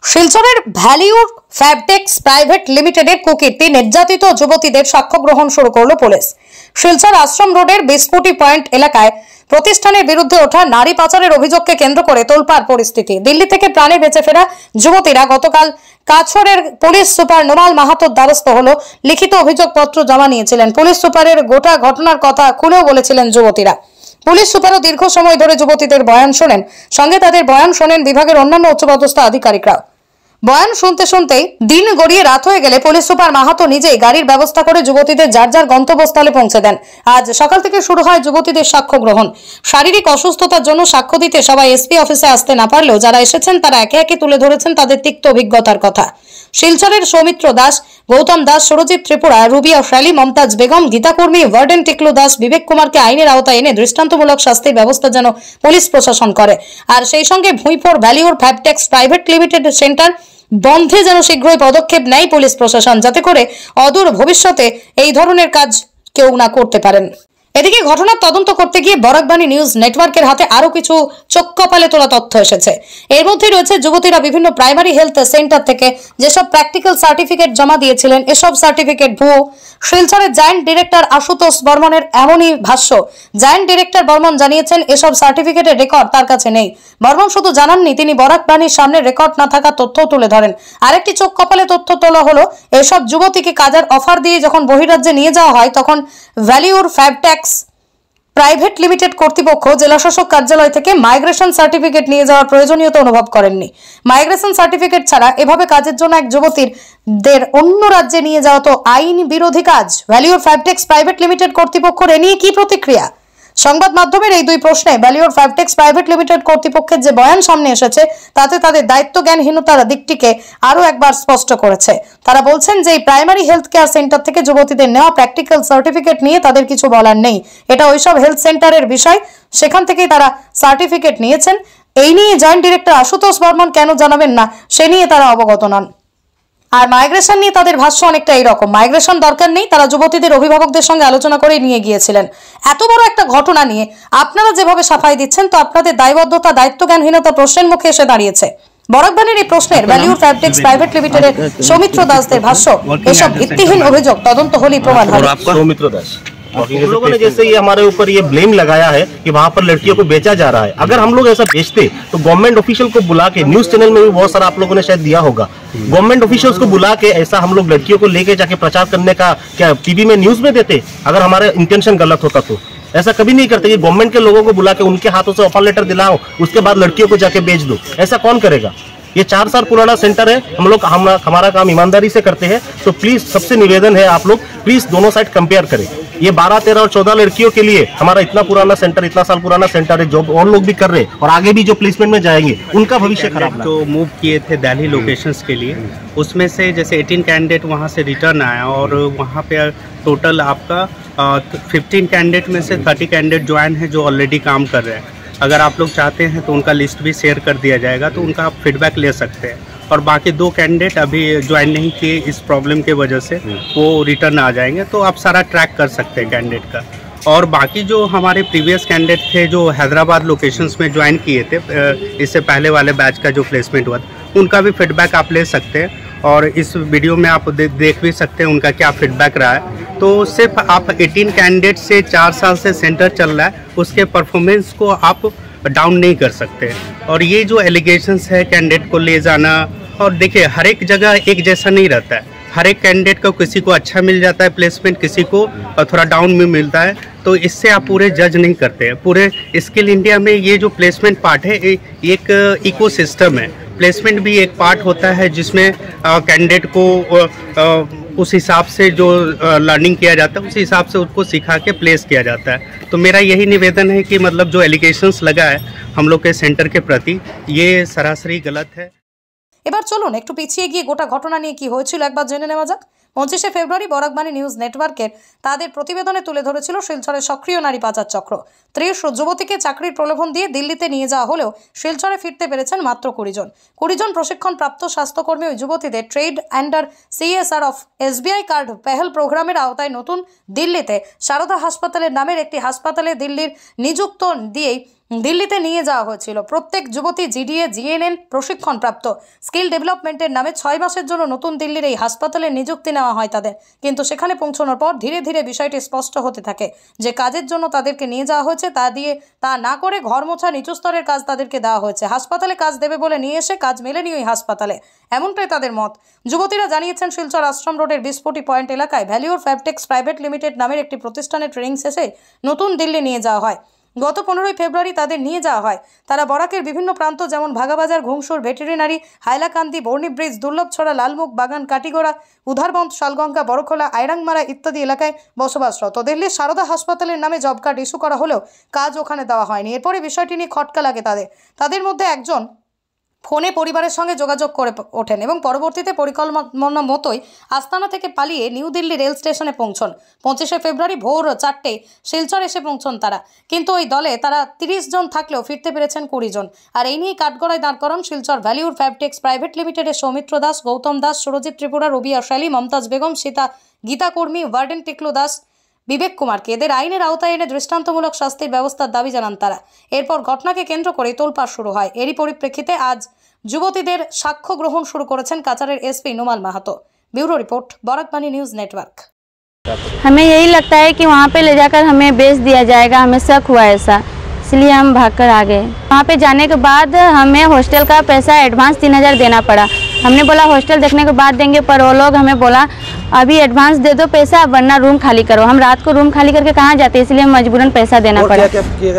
শিলচরের ভ্যালিউর ফ্যাবটেক্স প্রাইভেট লিমিটেডের কুকীর্তি নির্যাতিত যুবতীদের সাক্ষ্য গ্রহণ শুরু করল পুলিশ। শিলচর আশ্রম রোডের বিস্কুটি পয়েন্ট এলাকায় প্রতিষ্ঠানের বিরুদ্ধে ওঠা নারী পাচারের অভিযোগকে কেন্দ্র করে তোলপাড় পরিস্থিতি। দিল্লি থেকে প্রাণে বেঁচে ফেরা যুবতীরা গতকাল কাছড়ের পুলিশ সুপার নোমাল মাহাতোর দ্বারস্থ হল লিখিত অভিযোগপত্র জমা নিয়েছিলেন। পুলিশ সুপারের গোটা ঘটনার কথা খুলেও বলেছিলেন যুবতীরা। পুলিশ সুপারও দীর্ঘ সময় ধরে যুবতীদের বয়ান শোনেন, সঙ্গে তাদের বয়ান শোনেন বিভাগের অন্যান্য উচ্চপদস্থ আধিকারিকরা। বয়ান শুনতে শুনতেই দিন গড়িয়ে রাত হয়ে গেলে পুলিশ সুপার মাহাতো নিজেই গাড়ির ব্যবস্থা করে যুবতীদের যার যার গন্তব্যস্থলে পৌঁছে দেন। আজ সকাল থেকে শুরু হয় যুবতীদের সাক্ষ্য গ্রহণ। শারীরিক অসুস্থতার জন্য সাক্ষ্য দিতে সবাই এসপি অফিসে আসতে না পারলেও যারা এসেছেন তারা একে একে তুলে ধরেছেন তাদের তিক্ত অভিজ্ঞতার কথা। শিলচরের সৌমিত্র দাস, গৌতম দাস, সুরজিৎ ত্রিপুরা, রুবিয়া শ্যালী, মমতাজ বেগম, গীতাকর্মী, ওয়ার্ডেন টিকলু দাস, বিবেক কুমারকে আইনের আওতায় এনে দৃষ্টান্তমূলক শাস্তির ব্যবস্থা যেন পুলিশ প্রশাসন করে। আর সেই সঙ্গে ভুঁইপুর ভ্যালিউর ফ্যাবটেক্স প্রাইভেট লিমিটেড সেন্টার বন্ধে যেন শীঘ্রই পদক্ষেপ নেয় পুলিশ প্রশাসন, যাতে করে অদূর ভবিষ্যতে এই ধরনের কাজ কেউ না করতে পারেন। এদিকে ঘটনার তদন্ত করতে গিয়ে বরাকবাণী নিউজ নেটওয়ার্কের হাতে আরো কিছু চোখ কপালে তোলা তথ্য এসেছে। এর মধ্যে রয়েছে যুবতীরা বিভিন্ন প্রাইমারি হেলথ সেন্টার থেকে যেসব প্র্যাকটিক্যাল সার্টিফিকেট জমা দিয়েছিলেন, এসব সার্টিফিকেট ভুয়ো। শিলচরের জয়েন্ট ডিরেক্টর আশুতোষ বর্মনের এমনই ভাষ্য। জয়েন্ট ডিরেক্টর বর্মন জানিয়েছেন এসব সার্টিফিকেটের রেকর্ড তার কাছে নেই। বর্মন শুধু জানাননি, তিনি বরাকবাণীর সামনে রেকর্ড না থাকা তথ্য তুলে ধরেন। আরেকটি চোখ কপালে তথ্য তোলা হলো, এসব যুবতীকে কাজের অফার দিয়ে যখন বহিরাজ্যে নিয়ে যাওয়া হয় তখন ভ্যালিউর ফ্যাবটেক্স প্রাইভেট লিমিটেড কর্তৃপক্ষ জেলাশাসক কার্যালয় থেকে মাইগ্রেশন সার্টিফিকেট নিয়ে যাওয়ার প্রয়োজনীয়তা অনুভব করেননি। মাইগ্রেশন সার্টিফিকেট ছাড়া এভাবে কাজের জন্য এক যুবতীদের অন্য রাজ্যে নিয়ে যাওয়া তো আইন বিরোধী কাজ। ভ্যালিউর ফ্যাবটেক্স প্রাইভেট লিমিটেড কর্তৃপক্ষের এ নিয়ে কি প্রতিক্রিয়া? সংবাদ মাধ্যমের এই দুই প্রশ্নে ভ্যালিউর ফ্যাবটেক্স প্রাইভেট লিমিটেড কর্তৃপক্ষের যে বয়ান সামনে এসেছে তাতে তাদের দায়িত্ব জ্ঞানহীনতার দিকটিকে আরো একবার স্পষ্ট করেছে। তারা বলছেন যে এই প্রাইমারি হেলথ কেয়ার সেন্টার থেকে যুবতীদের নেওয়া প্র্যাকটিক্যাল সার্টিফিকেট নিয়ে তাদের কিছু বলার নেই। এটা ওইসব হেলথ সেন্টারের বিষয়, সেখান থেকেই তারা সার্টিফিকেট নিয়েছেন। এই নিয়ে জয়েন্ট ডিরেক্টর আশুতোষ বর্মন কেন জানাবেন না সে নিয়ে তারা অবগত নন। আর মাইগ্রেশন নিয়ে তাদের ভাষ্য অনেকটা এইরকম, মাইগ্রেশন দরকার নেই, তারা যুবতীদের অভিভাবকদের সঙ্গে আলোচনা করে নিয়ে গিয়েছিলেন। এত বড় একটা ঘটনা নিয়ে আপনারা যেভাবে সাফাই দিচ্ছেন তো আপনাদের দায়বদ্ধতা দায়িত্বজ্ঞানহীনতা প্রশ্নের মুখে এসে দাঁড়িয়েছে। বরাকবাণীর এই প্রশ্নের ভ্যালিউর ফ্যাবটেক্স প্রাইভেট লিমিটেডের সৌমিত্র দাসদের ভাষ্য, এসব ভিত্তিহীন অভিযোগ তদন্ত হলেই প্রমাণ হবে। सौमित्र दास उन लोगों ने जैसे ये हमारे ऊपर ये ब्लेम लगाया है कि वहाँ पर लड़कियों को बेचा जा रहा है। अगर हम लोग ऐसा बेचते तो गवर्नमेंट ऑफिशियल को बुला के, न्यूज चैनल में भी बहुत सारा आप लोगों ने शायद दिया होगा, गवर्नमेंट ऑफिशियल्स को बुला के ऐसा हम लोग लड़कियों को लेके जाके प्रचार करने का क्या टीवी में न्यूज में देते? अगर हमारा इंटेंशन गलत होता तो ऐसा कभी नहीं करते कि गवर्नमेंट के लोगों को बुला के उनके हाथों से ऑफर लेटर दिलाओ, उसके बाद लड़कियों को जाके बेच दो। ऐसा कौन करेगा? ये 4 साल पुराना सेंटर है, हम लोग हमारा काम ईमानदारी से करते हैं। तो प्लीज सबसे निवेदन है, आप लोग प्लीज दोनों साइड कंपेयर करें। ये 12, 13 और 14 लड़कियों के लिए हमारा इतना पुराना सेंटर, इतना साल पुराना सेंटर है, जॉब और लोग भी कर रहे हैं और आगे भी जो प्लेसमेंट में जाएंगे उनका भविष्य खराब ना। तो मूव किए थे दिल्ली लोकेशंस के लिए, उसमें से जैसे 18 कैंडिडेट वहाँ से रिटर्न आया और वहाँ पे टोटल आपका 15 कैंडिडेट में से 30 कैंडिडेट ज्वाइन है जो ऑलरेडी काम कर रहे हैं। अगर आप लोग चाहते हैं तो उनका लिस्ट भी शेयर कर दिया जाएगा, तो उनका आप फीडबैक ले सकते हैं। और बाकी 2 कैंडिडेट अभी ज्वाइन नहीं किए इस प्रॉब्लम के वजह से, वो रिटर्न आ जाएंगे, तो आप सारा ट्रैक कर सकते हैं कैंडिडेट का। और बाकी जो हमारे प्रीवियस कैंडिडेट थे जो हैदराबाद लोकेशंस में ज्वाइन किए थे, इससे पहले वाले बैच का जो प्लेसमेंट हुआ था, उनका भी फीडबैक आप ले सकते हैं। और इस वीडियो में आप देख भी सकते हैं उनका क्या फीडबैक रहा है। तो सिर्फ आप 18 कैंडिडेट से 4 साल से सेंटर चल रहा है, उसके परफॉर्मेंस को आप डाउन नहीं कर सकते। और ये जो एलिगेशंस है कैंडिडेट को ले जाना, और देखिए हर एक जगह एक जैसा नहीं रहता है, हर एक कैंडिडेट को किसी को अच्छा मिल जाता है प्लेसमेंट, किसी को थोड़ा डाउन में मिलता है। तो इससे आप पूरे जज नहीं करते हैं। पूरे स्किल इंडिया में ये जो प्लेसमेंट पार्ट है एक इकोसिस्टम है। प्लेसमेंट भी एक पार्ट होता है जिसमें कैंडिडेट को उस हिसाब से जो लर्निंग किया जाता है उस हिसाब से उसको सिखा के प्लेस किया जाता है। तो मेरा यही निवेदन है कि मतलब जो एलिगेशंस लगा है हम लोग के सेंटर के प्रति, ये सरासरी गलत है। এবার চলুন একটু পিছিয়ে গিয়ে গোটা ঘটনা নিয়ে কি হয়েছিল একবার জেনে নেওয়া যাক। 25শে ফেব্রুয়ারি বরাকবাণী নিউজ নেটওয়ার্কের তাদের প্রতিবেদনে তুলে ধরেছিল শিলচরের সক্রিয় নারী পাচার চক্র। 30 যুবতীকে চাকরির প্রলোভন দিয়ে দিল্লিতে নিয়ে যাওয়া হলেও শিলচরে ফিরতে পেরেছেন মাত্র 20 জন। 20 জন প্রশিক্ষণপ্রাপ্ত স্বাস্থ্যকর্মী ওই যুবতীদের trade under CSR of SBI card Pehel প্রোগ্রামের আওতায় নতুন দিল্লিতে সারদা হাসপাতালের নামের একটি হাসপাতালে দিল্লির নিযুক্ত দিয়েই দিল্লিতে নিয়ে যাওয়া হয়েছিল। প্রত্যেক যুবতী জিডিএ জিএনএন প্রশিক্ষণপ্রাপ্ত। স্কিল ডেভেলপমেন্টের নামে 6 মাসের জন্য নতুন দিল্লির এই হাসপাতালে নিযুক্তি নেওয়া হয় তাদের। কিন্তু সেখানে পৌঁছানোর পর ধীরে ধীরে বিষয়টি স্পষ্ট হতে থাকে যে কাজের জন্য তাদেরকে নিয়ে যাওয়া হয়েছে তা না করে ঘর মোছা নিচু স্তরের কাজ তাদেরকে দেওয়া হয়েছে। হাসপাতালে কাজ দেবে বলে নিয়ে এসে কাজ মেলেনি ওই হাসপাতালে, এমনটাই তাদের মত। যুবতীরা জানিয়েছেন শিলচর আশ্রম রোডের 20 পয়েন্ট এলাকায় ভ্যালিউর ফ্যাবটেক্স প্রাইভেট লিমিটেড নামের একটি প্রতিষ্ঠানে ট্রেনিং শেষে নতুন দিল্লি নিয়ে যাওয়া হয়। গত 15 ফেব্রুয়ারি তাদের নিয়ে যাওয়া হয়। তারা বরাকের বিভিন্ন প্রান্ত যেমন ভাগাবাজার, ঘুংসুর, ভেটেরিনারি, হাইলাকান্দি, বর্ণি ব্রিজ, দুর্লভছড়া, লালমুখ, বাগান, কাটিগোড়া, উধারবন্দ, শালগঙ্গা, বড়খোলা, আইরাংমারা ইত্যাদি এলাকায় বসবাসরত। দিল্লির সারদা হাসপাতালের নামে জব কার্ড ইস্যু করা হলেও কাজ ওখানে দেওয়া হয়নি। এরপরে বিষয়টি নিয়ে খটকা লাগে তাদের মধ্যে একজন ফোনে পরিবারের সঙ্গে যোগাযোগ করে ওঠেন এবং পরবর্তীতে পরিকল্পনা মতোই আস্তানা থেকে পালিয়ে নিউ দিল্লি রেল স্টেশনে পৌঁছন। 25 ফেব্রুয়ারি ভোর 4টে শিলচর এসে পৌঁছন তারা। কিন্তু ওই দলে তারা 30 জন থাকলেও ফিরতে পেরেছেন 20 জন। আর এই নিয়ে কাঠগড়ায় দাঁড় করান শিলচর ভ্যালিউর ফ্যাবটেক্স প্রাইভেট লিমিটেডের সৌমিত্র দাস, গৌতম দাস, সুরজিৎ ত্রিপুরা, রবি আশালী, মমতাজ বেগম, সীতা, গীতা কর্মী, ওয়ার্ডেন টিকলু দাস, বিবেক কুমারকে। এদের আইনের আওতায় এনে দৃষ্টান্তমূলক শাস্তির ব্যবস্থার দাবি জানান তারা। এরপর ঘটনাকে কেন্দ্র করে তোলপাড় শুরু হয়। এরই পরিপ্রেক্ষিতে আজ যুবতীদের সাক্ষ্য গ্রহণ শুরু করেছেন কাছাড়ের SP Numal Mahato. Bureau report Barakbani news network. हमें यही लगता है कि वहाँ पे ले जाकर हमें बेच दिया जाएगा, हमें शक हुआ ऐसा, इसलिए हम भागकर आ गए। वहाँ पे जाने के बाद हमें हॉस्टल का पैसा एडवांस 3000 देना पड़ा। हमने बोला हॉस्टल देखने के बाद देंगे, पर वो लोग हमें बोला अभी एडवांस दे दो पैसा, वरना रूम खाली करो। हम रात को रूम खाली करके कहाँ जाते, इसलिए मजबूरन पैसा देना पड़ा।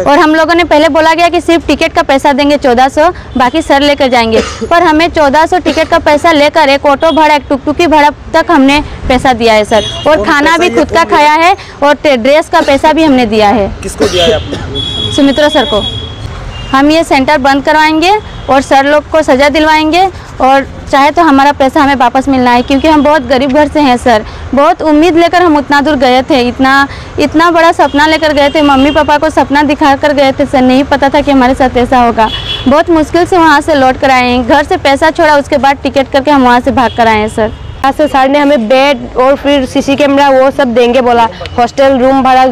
और हम लोगों ने पहले बोला गया कि सिर्फ टिकट का पैसा देंगे 1400, बाकी सर लेकर जाएंगे। पर हमें 1400 टिकट का पैसा लेकर एक ऑटो भाड़ा, एक टुकटुकी भाड़ा तक हमने पैसा दिया है सर। और खाना भी खुद का खाया है और ड्रेस का पैसा भी हमने दिया है। किसको दिया है आपने? सुमित्रा सर को। हम ये सेंटर बंद करवाएंगे और सर लोग को सज़ा दिलवाएंगे, और चाहे तो हमारा पैसा हमें वापस मिलना है, क्योंकि हम बहुत गरीब घर से हैं सर। बहुत उम्मीद लेकर हम उतना दूर गए थे, इतना बड़ा सपना लेकर गए थे। मम्मी पापा को सपना दिखा कर गए थे सर, नहीं पता था कि हमारे साथ ऐसा होगा। बहुत मुश्किल से वहाँ से लौट कर आए हैं, घर से पैसा छोड़ा, उसके बाद टिकट करके हम वहाँ से भाग कर आए हैं सर। यहाँ से सर ने हमें बेड और फिर सीसी कैमरा वो सब देंगे बोला, हॉस्टल रूम भाड़ा,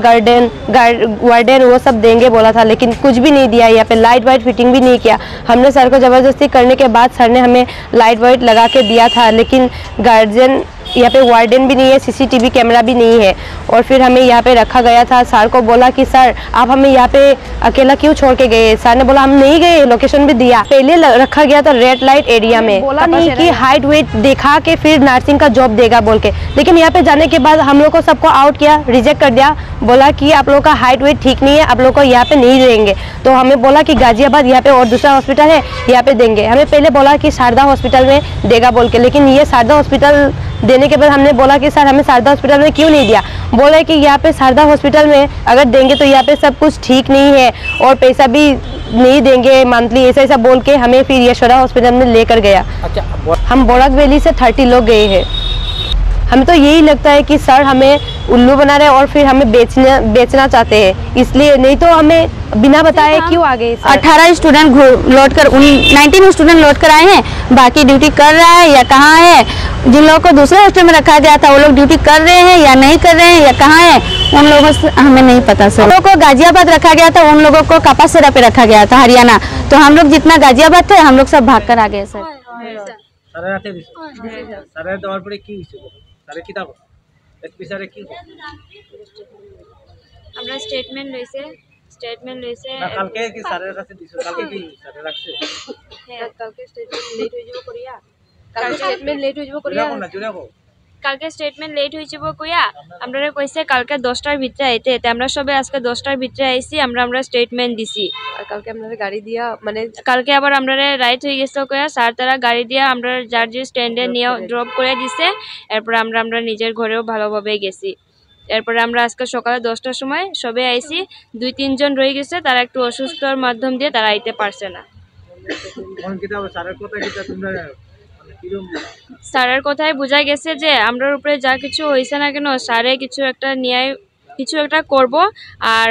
वार्डन वो सब देंगे बोला था, लेकिन कुछ भी नहीं दिया। यहाँ पे लाइट वाइट फिटिंग भी नहीं किया। हमने सर को ज़बरदस्ती करने के बाद सर ने हमें लाइट वाइट लगा के दिया था, लेकिन गार्जियन यहाँ पे वार्डन भी नहीं है, सीसीटीवी कैमरा भी नहीं है। और फिर हमें यहाँ पे रखा गया था। सर को बोला कि सर आप हमें यहाँ पे अकेला क्यों छोड़ के गए? सर ने बोला हम नहीं गए, लोकेशन भी दिया। पहले रखा गया था रेड लाइट एरिया में, बोला नहीं कि हाइट वेट दिखा के फिर नर्सिंग का जॉब देगा बोल के। लेकिन यहाँ पे जाने के बाद हम लोग को सबको आउट किया, रिजेक्ट कर दिया। बोला कि आप लोग का हाइट वेट ठीक नहीं है, आप लोग को यहाँ पे नहीं देंगे। तो हमें बोला कि गाजियाबाद यहाँ पे और दूसरा हॉस्पिटल है, यहाँ पे देंगे। हमें पहले बोला कि शारदा हॉस्पिटल में देगा बोल के, लेकिन ये शारदा हॉस्पिटल देने के बाद हमने बोला कि सर हमें शारदा हॉस्पिटल में क्यों नहीं दिया? बोला कि यहाँ पे शारदा हॉस्पिटल में अगर देंगे तो यहाँ पे सब कुछ ठीक नहीं है और पैसा भी नहीं देंगे मंथली, ऐसा बोल के हमें फिर यशोदा हॉस्पिटल में लेकर गया। अच्छा, हम बोड़क वैली से 30 लोग गए हैं। हमें तो यही लगता है कि सर हमें उल्लू बना रहे और फिर हमें बेचना चाहते हैं, इसलिए। नहीं तो हमें बिना बताए क्यों आ गए? 18 स्टूडेंट लौट कर 19 स्टूडेंट लौट कर आए हैं, बाकी ड्यूटी कर रहा है या कहाँ है। जिन लोगों को दूसरे हॉस्टल में रखा गया था वो लोग ड्यूटी कर रहे हैं या नहीं कर रहे हैं या कहाँ है, उन लोगों से हमें नहीं पता सर। लोगों को गाजियाबाद रखा गया था, उन लोगों को कापासेरा पे रखा गया था, हरियाणा। तो हम लोग जितना गाजियाबाद थे हम लोग सब भाग कर आ गए सर। আমরা স্টেটমেন্ট লইছে কালকে কি স্যারের কাছে দিছো? কালকে কি স্যারে রাখছে? হ্যাঁ, কালকে স্টেটমেন্ট লেট হয়ে যাব করিয়া, কালকে স্টেটমেন্ট লেট হয়ে যাব করিয়া, কালকে স্টেটমেন্ট লেট হয়ে যাব কইয়া আমরারে কইছে কালকে 10টার ভিতরে আইতে। তে আমরা সবে আজকে 10টার ভিতরে আইছি, আমরা স্টেটমেন্ট দিছি। আর কালকে আমরারে গাড়ি দিয়া, মানে কালকে আবার আমরারে রাইট হয়ে গেছে কইয়া স্যার তারা গাড়ি দিয়া আমরা যার যে স্ট্যান্ডে নিয়ে ড্রপ করে দিছে। এরপর আমরা নিজের ঘরেও ভালোভাবে গেছি। এরপরে আমরা আজকে সকালে 10টার সময় সবে আইছি। 2-3 জন রয়ে গেছে, তারা একটু অসুস্থর মাধ্যম দিয়ে তারা আইতে পারছে না। স্যারের কথায় বোঝা গেছে যে আমরার উপরে যা কিছু হয়েছে না কেন, স্যারে কিছু একটা করব। আর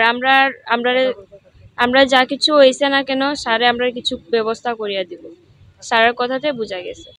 আমরা যা কিছু হয়েছে না কেন, স্যারে আমরা কিছু ব্যবস্থা করিয়া দিব, স্যারের কথাতে বোঝা গেছে।